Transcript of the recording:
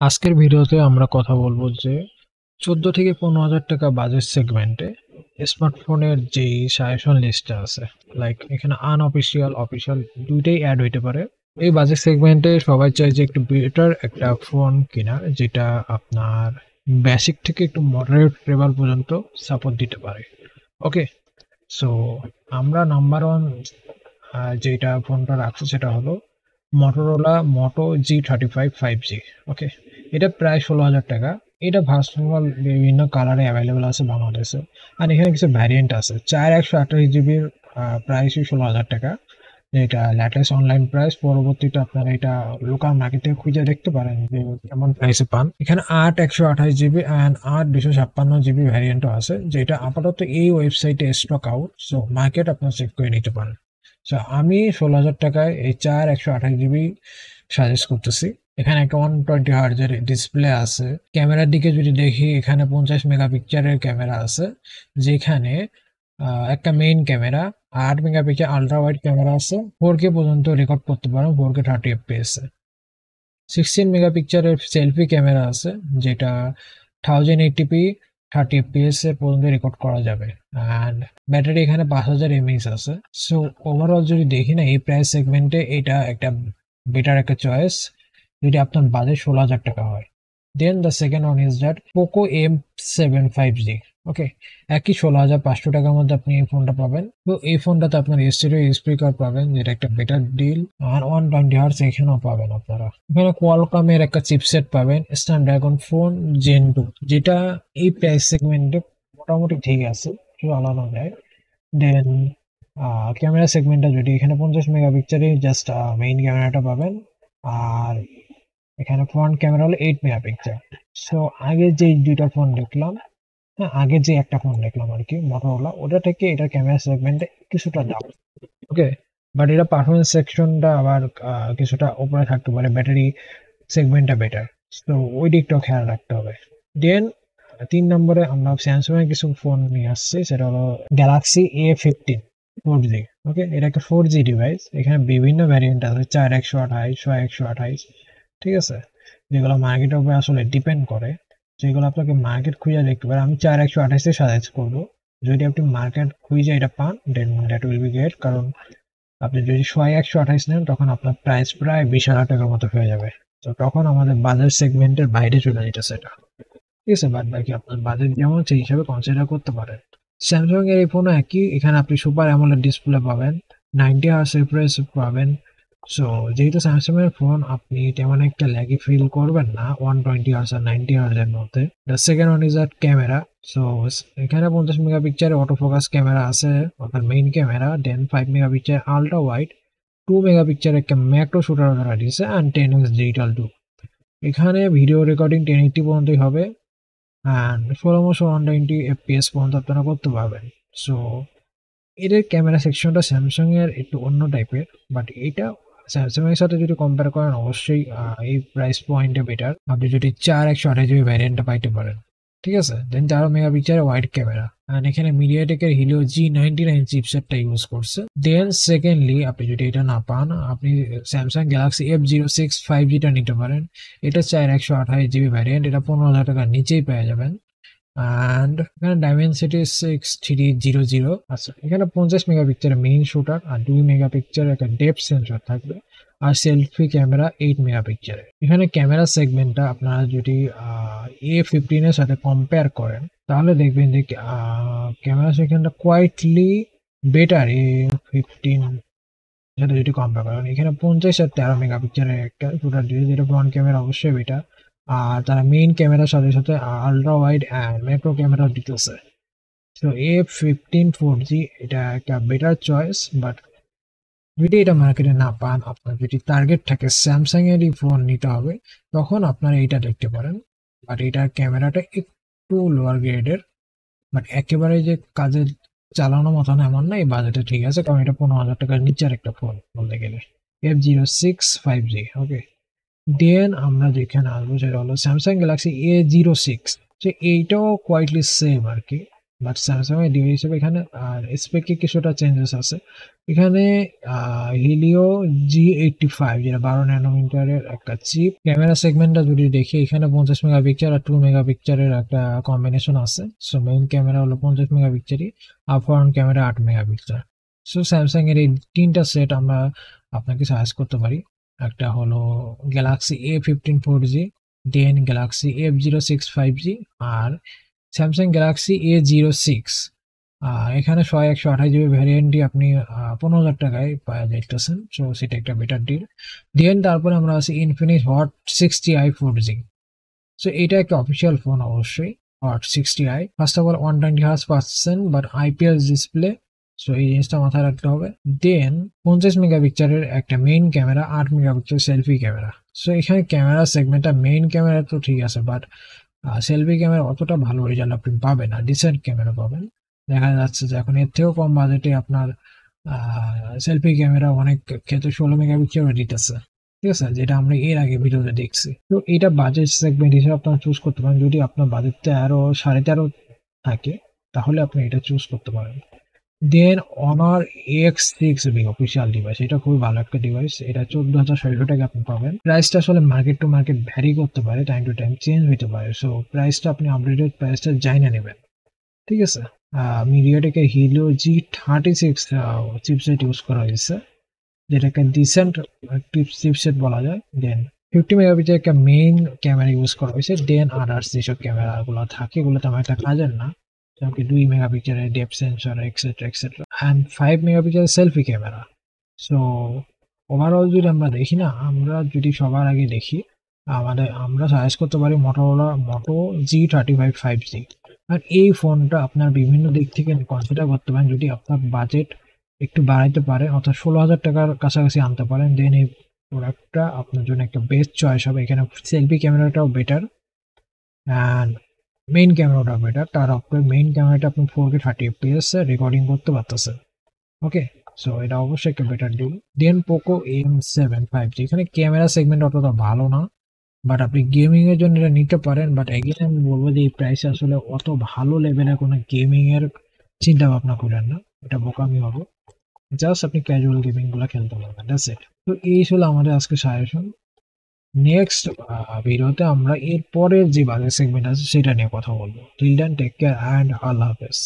আজকের ভিডিওতে আমরা কথা বলবো যে 14 থেকে 15,000 টাকা বাজেট সেগমেন্টে স্মার্টফোনের যেই সাজেশন লিস্টটা আছে, লাইক এখানে আনঅফিসিয়াল অফিসিয়াল দুইটাই অ্যাড হইতে পারে। এই বাজেট সেগমেন্টে সবাই চায় যে একটু বেটার একটা ফোন কেনার, যেটা আপনার বেসিক থেকে একটু মডারেট লেভেল পর্যন্ত সাপোর্ট দিতে পারে। ওকে, সো আমরা নাম্বার ওয়ান যেটা ফোনটা রাখছি সেটা হলো মটোরোলা মোটো G35 5G। ওকে, এটা প্রায় 16,000 টাকা। এটা ভার্সনাল বিভিন্ন কালারে অ্যাভেলেবেল আছে বাংলাদেশে। আর এখানে কিছু ভ্যারিয়েন্ট আছে। 4 128 জিবির প্রাইসই 16,000 টাকা, যেটা লেটেস্ট অনলাইন প্রাইস। পরবর্তীতে আপনারা এটা লোকাল মার্কেটে খুঁজে দেখতে পারেন যে কেমন প্রাইসে পান। এখানে 8 128 জিবি অ্যান্ড 8 256 জিবি ভ্যারিয়েন্টও আছে, যেটা আপাতত এই ওয়েবসাইটে স্টক আউট। সো মার্কেট আপনারা চেক করে নিতে পারেন। সো আমি 16,000 টাকায় এই 4 128 জিবি সাজেস্ট করতেছি। এখানে একটা 120 হার্জের ডিসপ্লে আছে। ক্যামেরার দিকে যদি দেখি, এখানে 50 মেগাপিক্সেলের ক্যামেরা আছে, যেখানে একটা main camera, 8 megapixel ultra wide camera আছে। 4K পর্যন্ত রেকর্ড করতে পারো, 4K 30 FPS এ। 16 মেগাপিক্সেলের সেলফি ক্যামেরা আছে, যেটা 1080p 30 FPS এ পর্যন্ত রেকর্ড করা যাবে। অ্যান্ড ব্যাটারি এখানে 5000 mAh আছে। সো ওভারঅল যদি দেখি না, এই প্রাইস সেগমেন্টে এটা একটা বেটার একটা চয়েস, যদি আপনার বাজেট 16,000 টাকা হয়। Then the second one is that Poco M7 5G। Okay, একই 16,500 টাকার মধ্যে আপনি এই ফোনটা পাবেন। তো এই ফোনটাতে আপনার স্টেরিও স্পিকার পাবেন, যেটা একটা বেটার ডিল। আর 120 হার্টজ এখানেও পাবেন আপনারা। এখানে কোয়ালকমের একটা চিপসেট পাবেন, স্ন্যাপড্রাগন 4 Gen 2, যেটা এই প্রাইস সেগমেন্টে মোটামুটি ঠিক আছে, চালানো যায়। দেন ক্যামেরা সেগমেন্টটা যদি, এখানে 50 মেগাপিক্সেলের জাস্ট মেইন ক্যামেরাটা পাবেন। আর এখানে ফ্রন্ট ক্যামেরা হলো 8 মেগাপিক্সেল। সো আগে যে দুইটা ফোন দেখলাম, হ্যাঁ আগে যে একটা ফোন দেখলাম আর কি মোটরোলা, ওটা থেকে এটা ক্যামেরা সেগমেন্টে কিছুটা ডাউন। ওকে, বাট এটা পারফরমেন্স সেকশনটা আবার কিছুটা উপরে থাকতে পারে, ব্যাটারি সেগমেন্টটা বেটার। তো ওই দিকটাও খেয়াল রাখতে হবে। দেন 3 নম্বরে আমরা স্যামসাং এর কিছু ফোন নিয়ে আসছি, সেটা হলো গ্যালাক্সি A15 4G। ওকে, এটা একটা 4G ডিভাইস। এখানে বিভিন্ন ভ্যারিয়েন্ট আছে, 4 128 6 128, ঠিক আছে, যেগুলো মার্কেটের উপরে আসলে ডিপেন্ড করে। যেগুলো আপনাকে মার্কেট খুঁজে দেখতে পারে। আমি 4 128 সাজেস্ট করবো। যদি আপনি মার্কেট খুঁজে এটা পান, দেন দ্যাট উইল বি গ্রেট। কারণ আপনি যদি 128 নেন, তখন আপনার প্রাইস প্রায় 20,000 টাকার মতো হয়ে যাবে। তো তখন আমাদের বাজার সেগমেন্টের বাইরে চলে যেতেছে এটা। ঠিক আছে, বাদ বাকি আপনার বাজেট যেমন সেই হিসাবে কনসিডার করতে পারেন। স্যামসাং এর এই ফোনও একই। এখানে আপনি সুপার অ্যামোলেড ডিসপ্লে পাবেন, 90 হার্জ রিফ্রেশ পাবেন। সো যেহেতু স্যামসাং এর ফোন, আপনি তেমন একটা ল্যাগি ফিল করবেন না 120 হার্জ আর 90 হার্জ এর মধ্যে। The second one is that camera. So এখানে 50 মেগাপিক্সেলের অটো ফোকাস ক্যামেরা আছে, আপনার মেইন ক্যামেরা। দেন 5 মেগাপিক্সেল আলট্রা ওয়াইড, 2 মেগাপিক্সেল একটা ম্যাক্রো শুটার ধরা দিয়েছে, অ্যান্ড 10x ডিজিটাল 2। এখানে ভিডিও রেকর্ডিং 1080 পর্যন্তই হবে, অ্যান্ড 16 120 FPS পর্যন্ত আপনারা করতে পারবেন। সো এদের ক্যামেরা সেকশনটা স্যামসাং এর একটু অন্য টাইপের, বাট এটা স্যামসাং এর সাথে যদি কম্পেয়ার করেন, অবশ্যই এই প্রাইস পয়েন্টে বেটার। আপনি যদি 4 128 জিবি ভ্যারিয়েন্টটা পাইতে পারেন, ঠিক আছে। দেন 13 মেগাপিক্সেল ওয়াইড ক্যামেরা, অ্যান্ড এখানে মিডিয়াটেকের হিলিও G99 চিপসেটটা ইউজ করছে। দেন সেকেন্ডলি, আপনি যদি এটা না পান, আপনি স্যামসাং গ্যালাক্সি F06 5G টা নিতে পারেন। এটা 4 128 জিবি ভ্যারিয়েন্ট, এটা 15,000 টাকার নিচেই পেয়ে যাবেন। অ্যান্ড এখানে ডাইমেনসিটি 6300 আছে। এখানে 50 মেগাপিক্সেলের মেইন শুটার আর 2 মেগাপিক্সেলের একটা ডেপথ সেন্সর থাকবে। আর সেলফি ক্যামেরা 8 মেগাপিক্সেলের। এখানে ক্যামেরা সেগমেন্টটা আপনারা যদি A15 এর সাথে কম্পেয়ার করেন, তাহলে দেখবেন যে ক্যামেরা সেগমেন্টটা কোয়াইটলি বেটার A15 সাথে যদি কম্পেয়ার করেন। এখানে 50 আর 13 মেগাপিক্সেলের একটা শুটার দিয়েছে, যেটা ফ্রন্ট ক্যামেরা অবশ্যই বেটার। আর তারা মেইন ক্যামেরার সাথে সাথে ultra wide and macro camera দিতেছে। তো A15 4G এটা একটা বেটার চয়েস। বাট যদি এটা মার্কেটে না পান, আপনার যদি টার্গেট থাকে স্যামসাং এরই ফোন নিতে হবে, তখন আপনারা এইটা দেখতে পারেন। বাট এটার ক্যামেরাটা একটু লোয়ার গ্রেডের, বাট একেবারে যে কাজে চালানো মতন এমন না। এই বাজেটে ঠিক আছে, কারণ এটা 15,000 টাকার নিচের একটা ফোন বলতে গেলে। F06 5G। ওকে, দেন আমরা যেখানে আসবো সেটা হলো স্যামসাং গ্যালাক্সি A06। যে এইটাও কোয়াইটলি সেম আর কি। বাট স্যামসাং এর ডিভাইস হিসেবে এখানে স্পেকে কিছুটা চেঞ্জেস আছে। এখানে হিলিও G85 যেটা 12 ন্যানোমিটারের একটা চিপ। ক্যামেরা সেগমেন্টটা যদি দেখি এখানে 50 মেগাপিক্সেল আর 2 মেগাপিক্সেলের একটা কম্বিনেশন আছে। সো মেইন ক্যামেরা হলো 50 মেগাপিক্সেলই, আর front camera 8 megapixel. So Samsung এর এই তিনটা সেট আমরা আপনাকে সাজেস্ট করতে পারি। একটা হলো গ্যালাক্সি A15 4G, দেন গ্যালাক্সি F06 5G, আর স্যামসাং গ্যালাক্সি A06। এখানে 128GB ভ্যারিয়েন্টটি আপনি 15,000 টাকায় পাওয়া যাইতেছেন। সো সেটা একটা বেটার ডিল। দেন তারপরে আমরা আছি Infinix hot 60i 4G। So এটা একটা অফিসিয়াল ফোন অবশ্যই, hot 60i। First of all 120Hz পাচ্ছেন, বাট IPS ডিসপ্লে। সো এই জিনিসটা মাথায় রাখতে হবে। দেন 50 মেগাপিক্সেলের একটা main camera, 8 megapixel selfie camera. So এখানে ক্যামেরা সেগমেন্টটা মেইন ক্যামেরা তো ঠিক আছে, বাট সেলফি ক্যামেরা অতটা ভালো রেজাল্ট আপনি পাবেন না, ডিসেন্ট ক্যামেরা পাবেন। দেখা যাচ্ছে যে এখন এর থেকেও কম বাজেটে আপনার সেলফি ক্যামেরা অনেক ক্ষেত্রে 16 মেগাপিক্সেল দিতেছে, ঠিক আছে, যেটা আমরা এর আগে ভিডিওতে দেখছি। তো এটা বাজেট সেগমেন্ট হিসেবে আপনারা চুজ করতে পারেন। যদি আপনার বাজেট 13.5 থাকে তাহলে আপনি এটা চুজ করতে পারেন। দেন অনার X6B অফিসিয়াল ডিভাইস, এটা খুবই ভালো একটা ডিভাইস। এটা 14,600 টাকা আপনি পাবেন। প্রাইসটা আসলে মার্কেট টু মার্কেট ভ্যারি করতে পারে, টাইম টু টাইম চেঞ্জ হতে পারে। সো প্রাইসটা আপনি আপডেটেড প্রাইসটা জানিয়ে নেবেন, ঠিক আছে। মিডিয়াটেকে হিলিও G36 চিপসেট ইউজ করা হয়েছে, যেটা একটা ডিসেন্ট চিপসেট বলা যায়। দেন 50 মেগাপিক্সেল একটা মেইন ক্যামেরা ইউজ করা হয়েছে। দেন আদার্স যেসব ক্যামেরাগুলো থাকে এগুলো তেমন একটা কাজের না, যেমন 2 মেগাপিক্সেলের depth sensor etcetera etcetera, and 5 megapixel selfie camera. So overall যদি আমরা দেখি না, আমরা যদি সবার আগে দেখি আমরা সাজেস্ট করতে পারি মোটোরোলা মোটো G35 5G। আর এই ফোনটা আপনার বিভিন্ন দিক থেকে কনসিডার করতে পারেন। যদি আপনার বাজেট একটু বাড়াইতে পারেন, অর্থাৎ 16,000 টাকার কাছাকাছি আনতে পারেন, দেন এই প্রোডাক্টটা আপনার জন্য একটা বেস্ট চয়েস হবে। এখানে সেলফি ক্যামেরাটাও বেটার অ্যান্ড মেইন ক্যামেরাটাও বেটার। তার উপরে মেইন ক্যামেরাটা আপনি 4K 30fps রেকর্ডিং করতে পারতেছেন। ওকে, সো এটা অবশ্যই একটা বেটার ডিল। দেন পোকো M7 5G, এখানে ক্যামেরা সেগমেন্ট অতটা ভালো না, বাট আপনি গেমিং এর জন্য এটা নিতে পারেন। বাট এগেইন আমি বলবো যে এই প্রাইসে আসলে অত ভালো লেভেলের কোনো গেমিং এর চিন্তা ভাবনা করেন না, এটা বোকামি হবে। জাস্ট আপনি ক্যাজুয়াল গেমিং গুলো খেলতে পারবেন, দ্যাটস ইট। তো এই ছিল আমাদের আজকে সাজেশন। নেক্সট ভিডিওতে আমরা এর পরের যে বাজার সেগমেন্ট আছে সেটা নিয়ে কথা বলবো। Till then take care and Allah হাফেজ।